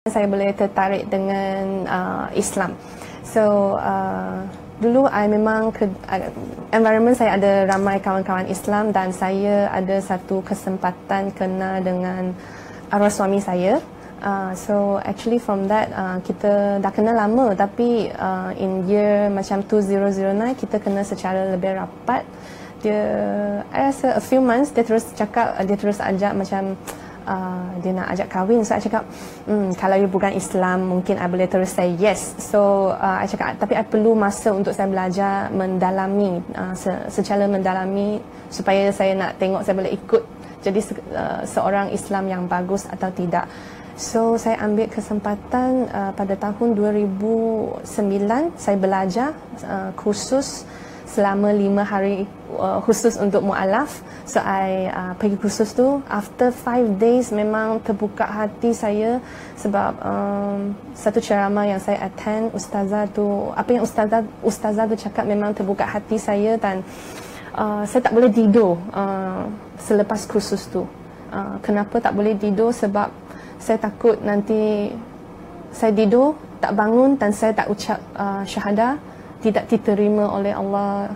saya boleh tertarik dengan Islam. So dulu I memang environment saya ada ramai kawan-kawan Islam dan saya ada satu kesempatan kenal dengan arwah suami saya. So actually from that kita dah kenal lama, tapi in year macam 2009 kita kenal secara lebih rapat. I rasa a few months dia terus cakap, dia terus ajak macam dia nak ajak kahwin. So I cakap kalau you bukan Islam mungkin I boleh terus say yes. So I cakap tapi I perlu masa untuk saya belajar mendalami, secara mendalami supaya saya nak tengok saya boleh ikut jadi seorang Islam yang bagus atau tidak. So saya ambil kesempatan pada tahun 2009 saya belajar kursus selama 5 hari khusus untuk mu'alaf. So I pergi kursus tu. After 5 days memang terbuka hati saya sebab satu ceramah yang saya attend, ustazah tu, apa yang ustazah tu cakap memang terbuka hati saya dan saya tak boleh tidur selepas kursus tu. Kenapa tak boleh tidur? Sebab saya takut nanti saya tidur, tak bangun dan saya tak ucap syahadah, tidak diterima oleh Allah.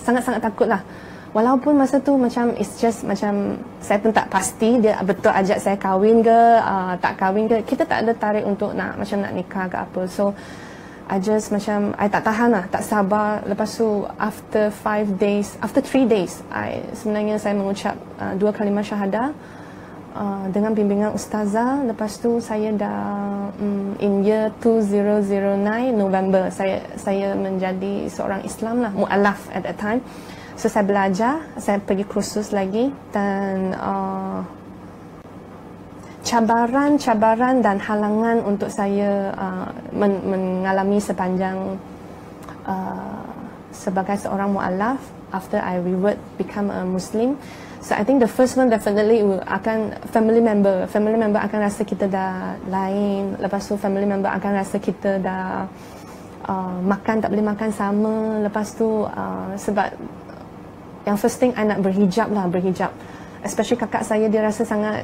Sangat-sangat takutlah. Walaupun masa tu macam it's just macam saya pun tak pasti dia betul ajak saya kahwin ke tak kahwin ke. Kita tak ada tarik untuk nak macam nak nikah ke apa. So I just macam I tak tahan lah, tak sabar. Lepas tu after 3 days sebenarnya saya mengucap 2 kalimah syahadah dengan bimbingan ustazah. Lepas tu saya dah in year 2009 November saya menjadi seorang Islam lah, mu'alaf at that time. So saya belajar, saya pergi kursus lagi dan cabaran dan halangan untuk saya mengalami sepanjang sebagai seorang mu'alaf after I revert become a Muslim. So I think the first one definitely akan family member akan rasa kita dah lain. Lepas tu family member akan rasa kita dah makan tak boleh makan sama. Lepas tu sebab yang first thing I nak berhijab. Especially kakak saya, dia rasa sangat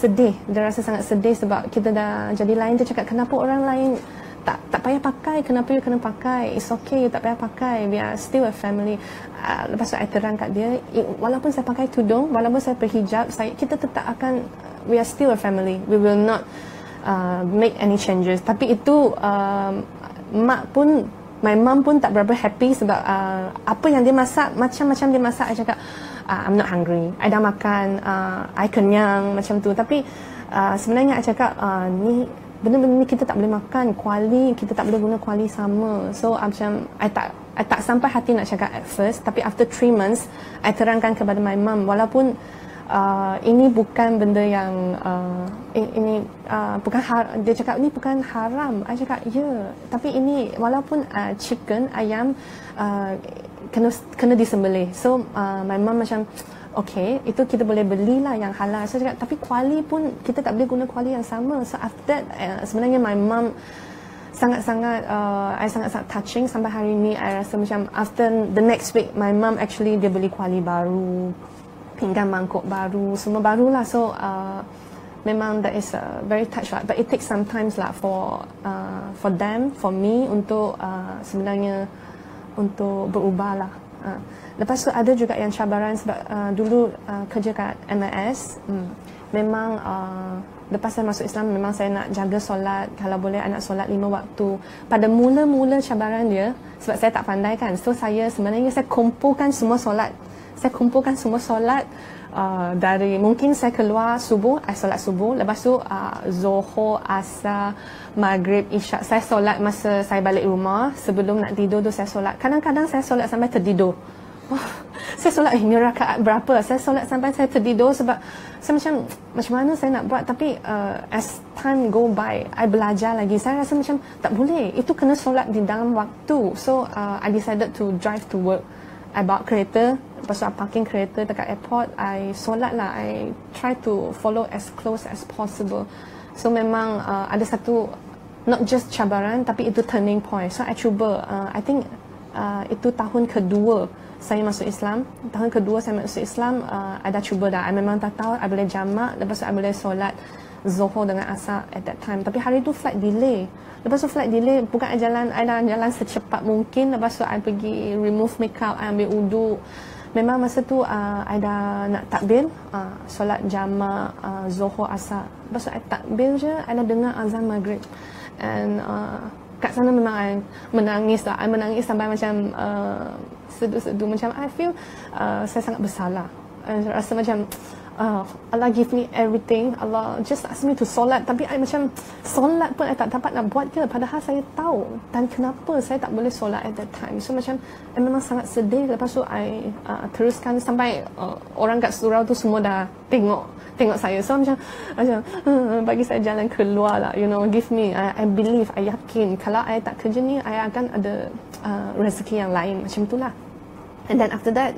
sedih. Dia rasa sangat sedih sebab kita dah jadi lain. Dia cakap kenapa orang lain tak payah pakai, kenapa you kena pakai? It's okay, you tak payah pakai, we are still a family. Lepas tu I terang kat dia, walaupun saya pakai tudung, walaupun saya berhijab, kita tetap akan, we are still a family, we will not make any changes. Tapi itu my mum pun tak berapa happy sebab apa yang dia masak, macam-macam dia masak. I cakap I'm not hungry, I dah makan, I kenyang macam tu. Tapi sebenarnya I cakap ni benda-benda ni kita tak boleh makan, kuali kita tak boleh guna kuali sama. So macam I tak sampai hati nak cakap at first, tapi after 3 months I terangkan kepada my mum, walaupun ini bukan benda yang ini bukan dia cakap ni bukan haram. I cakap ya, tapi ini walaupun chicken, ayam kena disembelih. So my mum macam okay, itu kita boleh belilah yang halal. Saya cakap, tapi kuali pun kita tak boleh guna kuali yang sama. So after that, sebenarnya my mum sangat-sangat touching sampai hari ni. I rasa macam after the next week, my mum actually dia beli kuali baru, pinggan mangkuk baru, semua baru lah. So memang that is very touched lah. But it takes some time lah for them, for me untuk sebenarnya untuk berubah lah. Lepas tu ada juga yang cabaran sebab dulu kerja kat MAS, memang lepas saya masuk Islam memang saya nak jaga solat, kalau boleh I nak solat 5 waktu. Pada mula-mula cabaran dia sebab saya tak pandai kan, so saya kumpulkan semua solat. Dari mungkin saya keluar subuh, I solat subuh, lepas tu Zuhur, Asar, Maghrib, Isyak saya solat masa saya balik rumah. Sebelum nak tidur tu saya solat. Kadang-kadang saya solat sampai tertidur. Saya solat ni rakaat berapa? Saya solat sampai saya tertidur sebab saya macam mana saya nak buat. Tapi as time go by, I belajar lagi. Saya rasa macam tak boleh, itu kena solat di dalam waktu. So I decided to drive to work. I bawa kereta, lepas tu I parking kereta dekat airport, I solat lah. I try to follow as close as possible. So memang ada satu, not just cabaran, tapi itu turning point. So I cuba, I think itu tahun kedua saya masuk Islam. Tahun kedua saya masuk Islam, I dah cuba dah. I memang tak tahu I boleh jamak, lepas tu I boleh solat Zohor dengan Asar at that time. Tapi hari tu flight delay. Lepas tu flight delay, bukan I dah jalan secepat mungkin. Lepas tu I pergi remove makeup, I ambil uduk. Memang masa tu I dah nak takbir, solat jamak, Zohor, Asar. Lepas tu I takbir je, I dah dengar azan maghrib. And kat sana memang I menangis lah. I menangis sampai macam sedu-sedu. Macam I feel saya sangat bersalah. I rasa macam Allah give me everything. Allah just ask me to solat. Tapi I macam solat pun I tak dapat nak buat ke. Padahal saya tahu. Dan kenapa saya tak boleh solat at that time. So macam I memang sangat sedih. Lepas tu I teruskan sampai orang kat surau tu semua dah tengok saya. So macam bagi saya jalan keluar lah. You know, give me. I believe, I yakin. Kalau I tak kerja ni, I akan ada rezeki yang lain. Macam itulah. And then after that,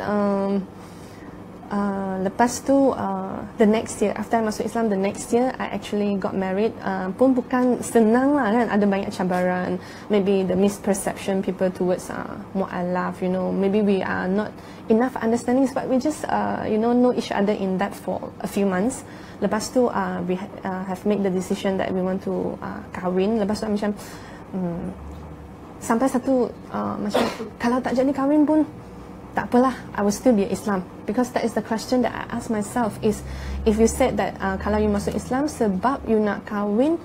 lepas tu the next year, after I masuk Islam, the next year I actually got married. Pun bukan senang lah kan, ada banyak cabaran. Maybe the misperception people towards mu'alaf, you know, maybe we are not enough understanding, but we just know each other in depth for a few months. Lepas tu we have made the decision that we want to kahwin. Lepas tu macam sampai satu macam kalau tak jadi kahwin pun tak apalah, I will still be Islam. Because that is the question that I ask myself is, if you said that kalau you masuk Islam sebab you nak kahwin,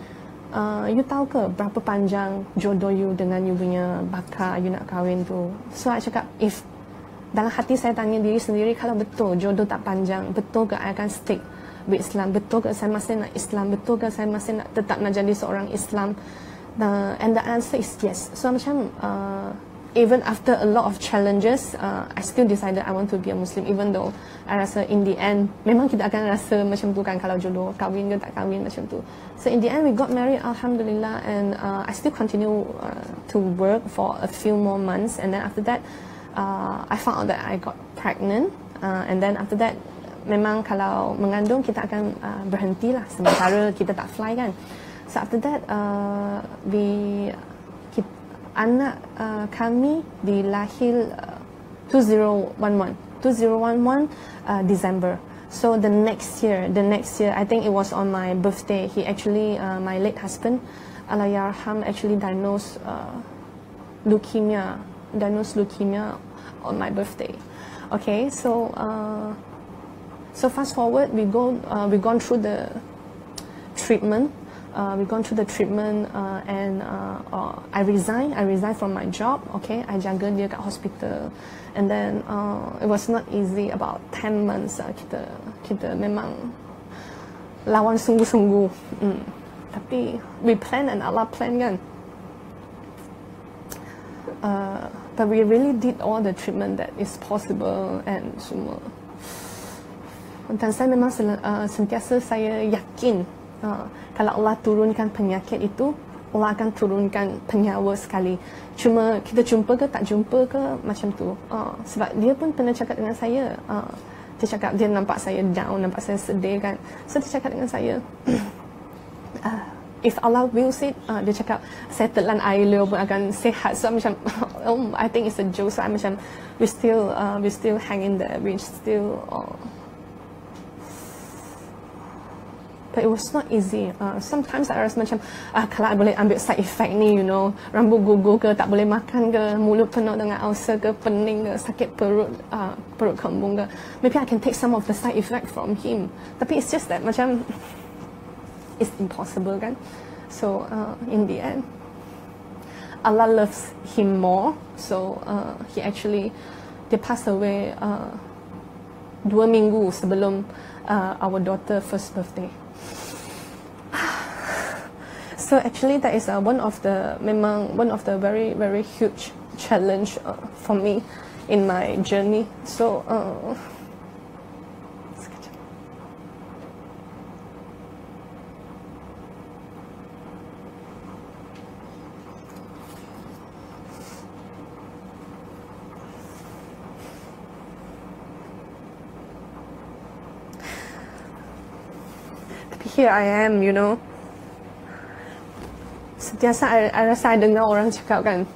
you tahu ke berapa panjang jodoh you dengan you punya bakal you nak kahwin tu. So I cakap, if dalam hati saya tanya diri sendiri, kalau betul jodoh tak panjang, betul ke I akan stick with Islam, betul ke saya masih nak Islam, betul ke saya masih nak tetap nak jadi seorang Islam. And the answer is yes. So macam even after a lot of challenges, I still decided I want to be a Muslim, even though I rasa in the end, memang kita akan rasa macam tu kan, kalau jodoh kahwin ke tak kahwin macam tu. So in the end, we got married, Alhamdulillah, and I still continue to work for a few more months, and then after that, I found out that I got pregnant, and then after that, memang kalau mengandung kita akan berhenti lah, sementara kita tak fly kan. So after that, anak kami dilahir 2011 December. So the next year, I think it was on my birthday, he actually, my late husband, Allahyarham, actually diagnosed leukemia on my birthday. Okay, so fast forward, we gone through the treatment. We've gone through the treatment, and I resigned from my job. Okay, I jaga dia kat hospital, and then it was not easy. About 10 months, kita memang lawan sungguh-sungguh. Tapi we plan and Allah plan kan. But we really did all the treatment that is possible and semua. Dan saya memang sentiasa saya yakin. Kalau Allah turunkan penyakit itu, Allah akan turunkan penyawa sekali. Cuma kita jumpa ke tak jumpa ke macam tu. Sebab dia pun pernah cakap dengan saya, dia cakap dia nampak saya down, nampak saya sedih kan. So dia cakap dengan saya, if Allah wills it, dia cakap saya telan air liur pun akan sihat. So macam I think it's a joke. So I'm macam we still hang in there, we still but it was not easy. Sometimes I rasa macam kalau I boleh ambil side effect ni, you know, rambut gugur ke, tak boleh makan ke, mulut penuh dengan ulcer ke, pening ke, sakit perut kembung ke, maybe I can take some of the side effect from him. Tapi it's just that macam it's impossible kan. So in the end, Allah loves him more. So he actually, dia passed away 2 minggu sebelum our daughter first birthday. So actually that is one of the very, very huge challenge for me in my journey. So here I am, you know. Sentiasa I rasa I dengar orang cakap kan,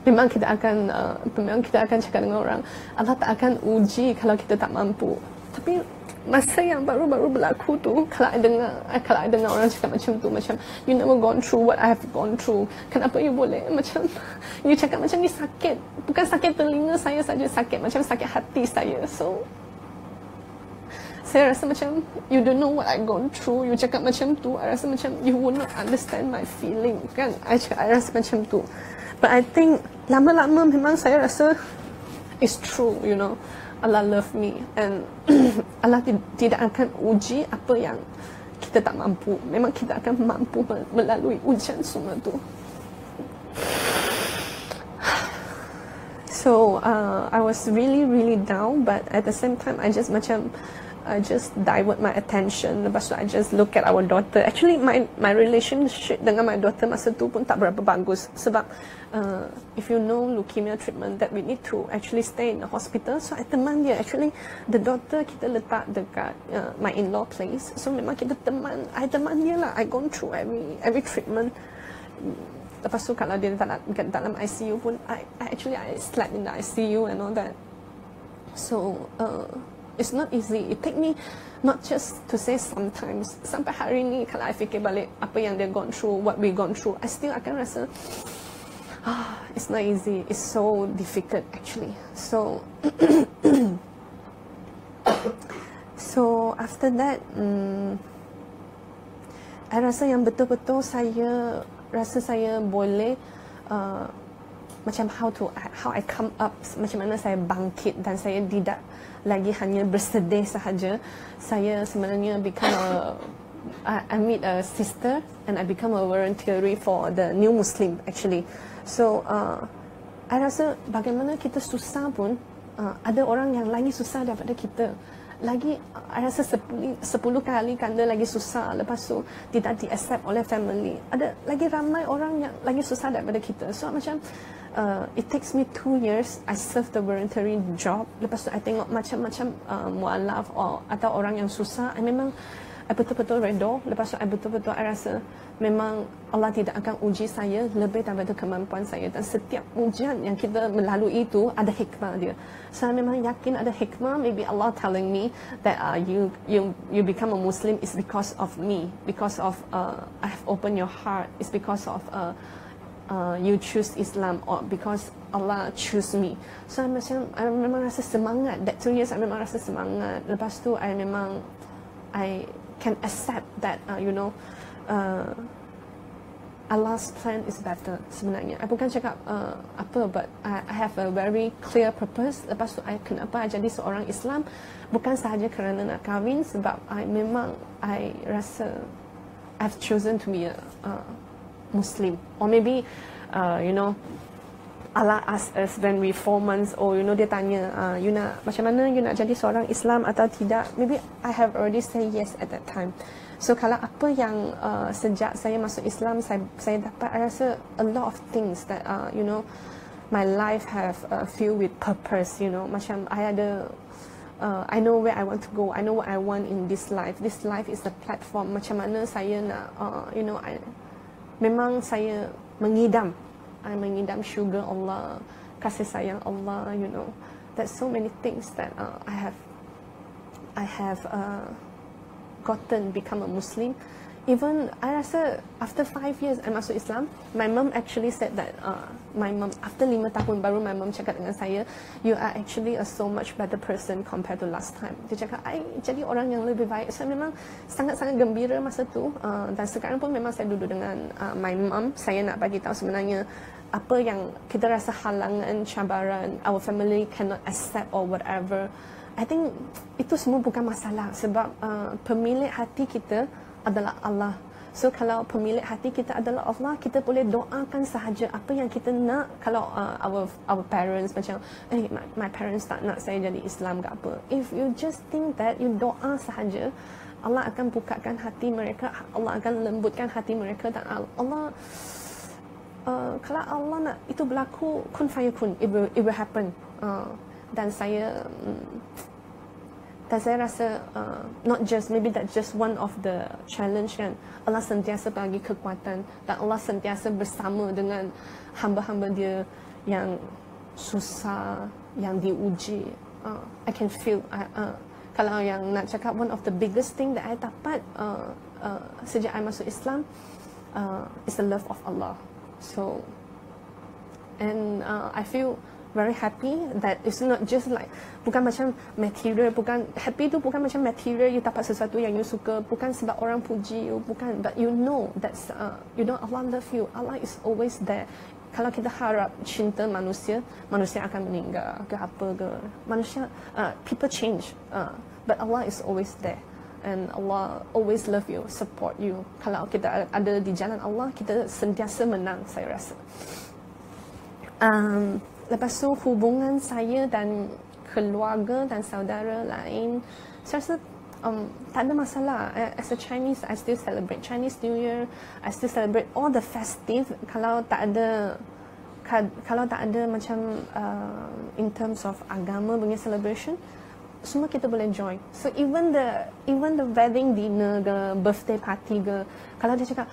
memang kita akan cakap dengan orang, Allah tak akan uji kalau kita tak mampu. Tapi masa yang baru-baru berlaku tu, kalau I dengar orang cakap macam tu, macam you never gone through what I have gone through, kenapa you boleh macam you cakap macam ni sakit, bukan sakit telinga saya saja sakit, macam sakit hati saya. So saya rasa macam you don't know what I gone through, you cakap macam tu, I rasa macam you will not understand my feeling kan. I rasa macam tu. But I think lama-lama memang saya rasa it's true, you know, Allah love me and Allah tidak akan uji apa yang kita tak mampu. Memang kita akan mampu melalui ujian semua tu. So I was really down, but at the same time I just divert my attention. Lepas tu I just look at our daughter. Actually my relationship dengan my daughter masa tu pun tak berapa bagus. Sebab if you know leukemia treatment that we need to actually stay in the hospital. So I teman dia. Actually the daughter kita letak dekat my in-law place. So memang kita I teman dia lah. I gone through every treatment. Lepas tu kalau dia dalam ICU pun I slept in the ICU and all that. So it's not easy. It take me not just to say sometimes. Sampai hari ni kalau I fikir balik apa yang dia gone through, what we gone through, I still akan rasa it's not easy. It's so difficult actually. So so after that I rasa yang betul-betul saya rasa saya boleh macam how I come up, macam mana saya bangkit dan saya tidak lagi hanya bersedih sahaja. Saya sebenarnya I meet a sister and I become a voluntary for the New Muslim actually. So I rasa bagaimana kita susah pun ada orang yang lagi susah daripada kita. Lagi I rasa 10 kali ganda lagi susah, lepas tu tidak di-accept oleh family. Ada lagi ramai orang yang lagi susah daripada kita. So macam it takes me 2 years I serve the voluntary job. Lepas tu I tengok macam-macam mualaf atau orang yang susah. I betul-betul redha. Lepas tu I betul-betul I rasa memang Allah tidak akan uji saya lebih daripada kemampuan saya. Dan setiap ujian yang kita melalui itu ada hikmah dia. Saya memang yakin ada hikmah. Maybe Allah telling me that you become a Muslim is because of me. Because of I have opened your heart. It's because of you choose Islam, or because Allah choose me. So I memang rasa semangat. That 2 years I memang rasa semangat. Lepas tu I can accept that you know Allah's plan is better sebenarnya. I bukan cakap apa, but I have a very clear purpose. Lepas tu kenapa I jadi seorang Islam, bukan sahaja kerana nak kahwin, sebab I rasa I've chosen to be a Muslim. Or maybe you know, Allah asked us when we 4 months old, you know, dia tanya, you nak macam mana, you nak jadi seorang Islam atau tidak. Maybe I have already said yes at that time. So kalau apa yang sejak saya masuk Islam saya dapat, I rasa a lot of things that you know, my life have filled with purpose, you know. Macam I know where I want to go. I know what I want in this life. This life is the platform. Macam mana saya nak you know, memang saya mengidam syurga Allah, kasih sayang Allah, you know. There's so many things that I have gotten become a Muslim. Even I rasa after 5 years I masuk Islam, my mom actually said that my mom after 5 tahun baru my mom cakap dengan saya, you are actually a so much better person compared to last time. Dia cakap I jadi orang yang lebih baik. Saya memang sangat-sangat gembira masa tu, dan sekarang pun memang saya duduk dengan my mom. Saya nak bagi tahu sebenarnya apa yang kita rasa halangan, cabaran, our family cannot accept or whatever. I think itu semua bukan masalah, sebab pemilik hati kita adalah Allah. So kalau pemilik hati kita adalah Allah, kita boleh doakan sahaja apa yang kita nak. Kalau our parents macam my parents tak nak saya jadi Islam ke apa, if you just think that, you doa sahaja, Allah akan bukakan hati mereka, Allah akan lembutkan hati mereka, dan Allah kalau Allah nak itu berlaku, kun fayakun, it will happen. Dan saya rasa not just, maybe that's just one of the challenge kan. Allah sentiasa bagi kekuatan, dan Allah sentiasa bersama dengan hamba-hamba dia yang susah, yang diuji. I can feel kalau yang nak cakap one of the biggest thing that I dapat sejak I masuk Islam is the love of Allah. So, and I feel very happy that it's not just like, bukan macam material, bukan happy tu bukan macam material you dapat sesuatu yang you suka, bukan sebab orang puji you, bukan, but you know that's you know Allah love you, Allah is always there. Kalau kita harap cinta manusia, manusia akan meninggal ke apa ke, manusia people change, but Allah is always there. And Allah always love you, support you. Kalau kita ada di jalan Allah, kita sentiasa menang, saya rasa. Lepas tu hubungan saya dan keluarga dan saudara lain, saya rasa tak ada masalah. As a Chinese, I still celebrate Chinese New Year. I still celebrate all the festive. Kalau tak ada macam in terms of agama punya celebration, semua kita boleh join. So even the wedding dinner ke, birthday party ke, kalau dia cakap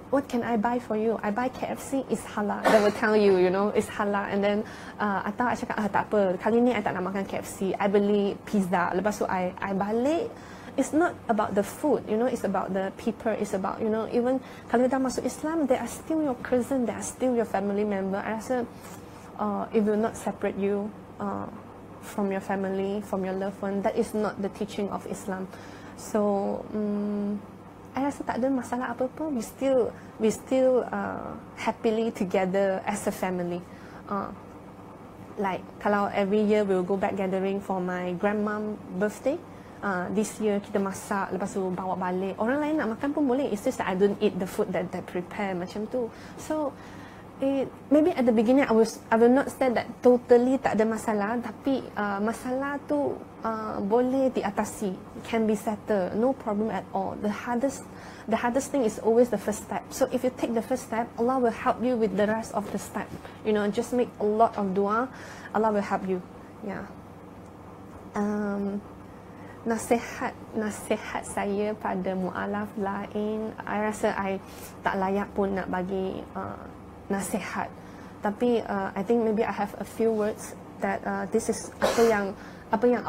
what can I buy for you? I buy KFC, is halal. They will tell you, you know, it's halal. And then atau I cakap tak apa, kali ni I tak nak makan KFC, I beli pizza. Lepas tu I balik. It's not about the food, you know, it's about the people, it's about, you know, even kalau dah masuk Islam, they are still your cousin, they are still your family member. I rasa it will not separate you from your family, from your loved one. That is not the teaching of Islam. So I rasa tak ada masalah apa-apa. We still happily together as a family. Like kalau every year we will go back gathering for my grandmom birthday. This year kita masak, lepas tu bawa balik. Orang lain nak makan pun boleh. It's just that I don't eat the food that they prepare macam tu. So maybe at the beginning I will not say that totally tak ada masalah, tapi masalah tu boleh diatasi, can be settled, no problem at all. The hardest thing is always the first step. So if you take the first step, Allah will help you with the rest of the step. You know, just make a lot of dua, Allah will help you. Yeah. Nasihat saya pada mualaf lain, I rasa I tak layak pun nak bagi nasihat, tapi I think maybe I have a few words that this is apa yang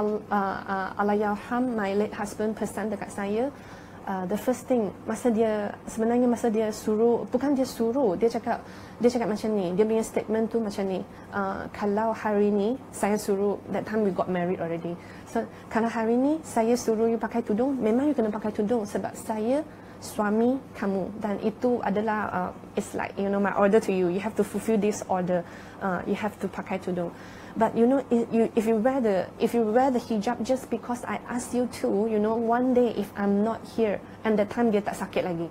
Allahyarham, my late husband, pesan dekat saya. The first thing, masa dia suruh, bukan dia suruh, dia cakap macam ni, dia punya statement tu macam ni, kalau hari ni saya suruh, that time we got married already, so kalau hari ni saya suruh you pakai tudung, memang you kena pakai tudung sebab saya suami kamu, dan itu adalah it's like, you know, my order to you. You have to fulfill this order. You have to pakai tudung. But you know, if you wear the hijab just because I ask you to, you know, one day if I'm not here, and that time dia tak sakit lagi.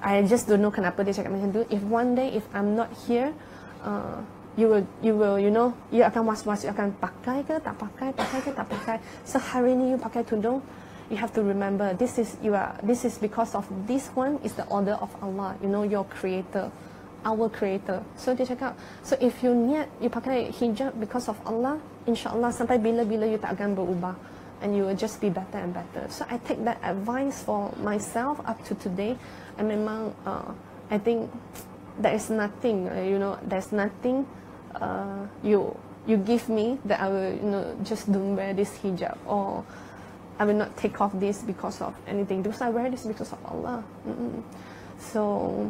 I just don't know kenapa dia cakap macam tu. If one day if I'm not here, you will, you know, you akan was-was, you akan pakai ke tak pakai ke tak pakai. So hari ni you pakai tudung, you have to remember this is because of this one is the order of Allah, you know, your creator, our creator. So dia cakap, so if you niat you pakai hijab because of Allah, insyaAllah sampai bila-bila you tak akan berubah, and you will just be better and better. So I take that advice for myself up to today, and memang I think there is nothing, you know, there's nothing you give me that I will, you know, just don't wear this hijab, or I will not take off this because of anything, because I wear this because of Allah. So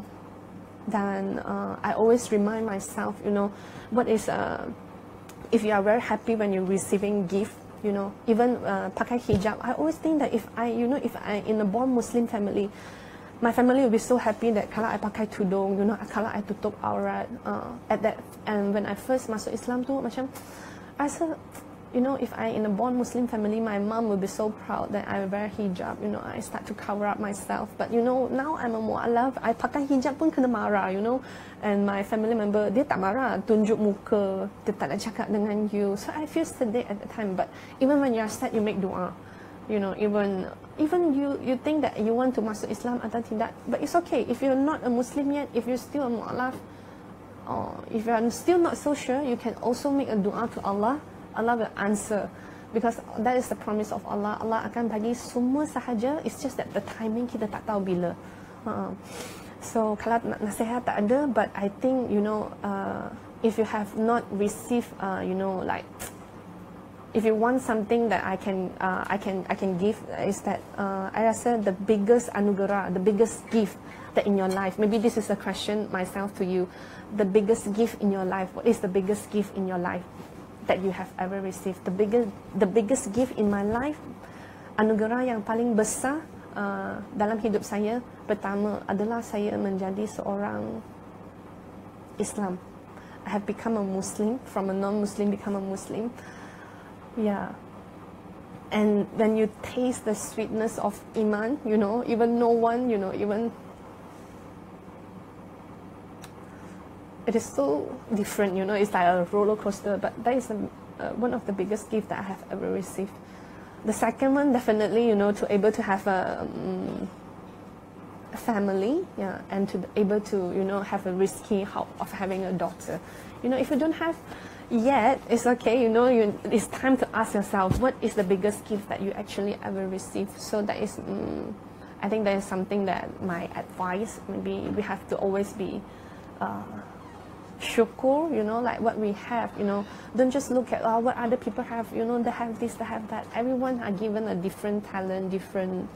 then I always remind myself, you know, what is if you are very happy when you're receiving gift, you know, even pakai hijab, I always think that if I in a born Muslim family, my family will be so happy that kalau I pakai tudung, you know, kalau I tutup aurat at that. And when I first masuk Islam tu, macam I said, you know, if I in a born Muslim family, my mom will be so proud that I wear hijab. You know, I start to cover up myself. But you know, now I'm a mu'alaf, I pakai hijab pun kena marah, you know. And my family member, dia tak marah, tunjuk muka, dia tak nak cakap dengan you. So I feel sedih at the time. But even when you are sad, you make dua. You know, even you think that you want to masuk Islam atau tidak, but it's okay. If you're not a Muslim yet, if you're still a mu'alaf, or if you're still not so sure, you can also make a dua to Allah. Allah will answer, because that is the promise of Allah. Allah akan bagi semua sahaja. It's just that the timing kita tak tahu bila. So kalau nasihat tak ada, but I think, you know, if you have not received, you know, like if you want something that I can give, is that I rasa the biggest anugerah, the biggest gift that in your life, maybe this is a question myself to you, the biggest gift in your life, what is the biggest gift in your life that you have ever received? The biggest gift in my life, anugerah yang paling besar dalam hidup saya, pertama adalah saya menjadi seorang Islam. I have become a Muslim, from a non-Muslim become a Muslim. Yeah. And when you taste the sweetness of Iman, you know, even no one, you know, even it is so different, you know, it's like a roller coaster, but that is one of the biggest gifts that I have ever received. The second one, definitely, you know, to able to have a family, yeah, and to be able to, you know, have a risky hope of having a daughter. You know, if you don't have yet, it's okay, you know, it's time to ask yourself, what is the biggest gift that you actually ever received? So that is, I think that is something that my advice, maybe we have to always be syukur, you know, like what we have, you know, don't just look at what other people have, you know, they have this, they have that. Everyone are given a different talent, different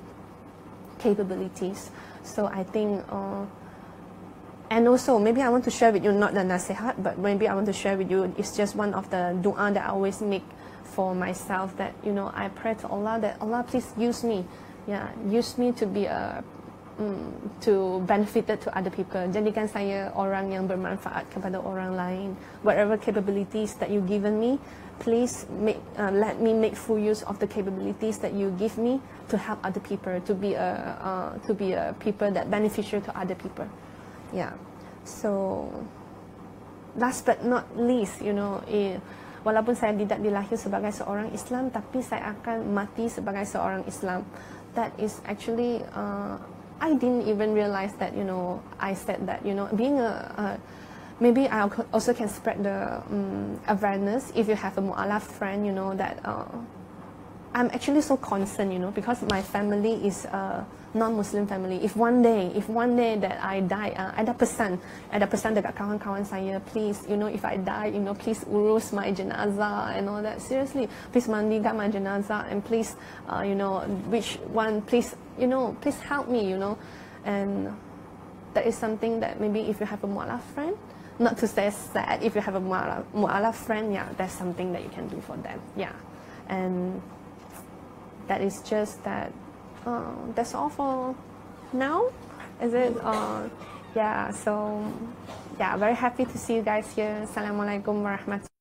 capabilities. So I think, and also maybe I want to share with you, not the nasihat, but maybe I want to share with you, it's just one of the dua that I always make for myself, that, you know, I pray to Allah that Allah please use me, yeah, use me to be to benefit to other people. Jadikan saya orang yang bermanfaat kepada orang lain. Whatever capabilities that you given me, please let me make full use of the capabilities that you give me to help other people, to be a people that beneficial to other people. Yeah. So last but not least, you know, walaupun saya tidak dilahir sebagai seorang Islam, tapi saya akan mati sebagai seorang Islam. That is actually I didn't even realize that, you know, I said that, you know, being maybe I also can spread the awareness. If you have a mu'alaf friend, you know, that I'm actually so concerned, you know, because my family is a non-Muslim family. If one day that I die, ada pesan dekat kawan-kawan saya, please, you know, if I die, you know, please urus my jenazah and all that. Seriously, please mandikan my jenazah, and please, you know, which one, please, you know, please help me, you know. And that is something that maybe if you have a mu'alaf friend, not to say sad, if you have a mu'alaf friend, yeah, that's something that you can do for them, yeah. And that is just that. That's all for now. Is it? Yeah. So, yeah. Very happy to see you guys here. Assalamualaikum warahmatullahi.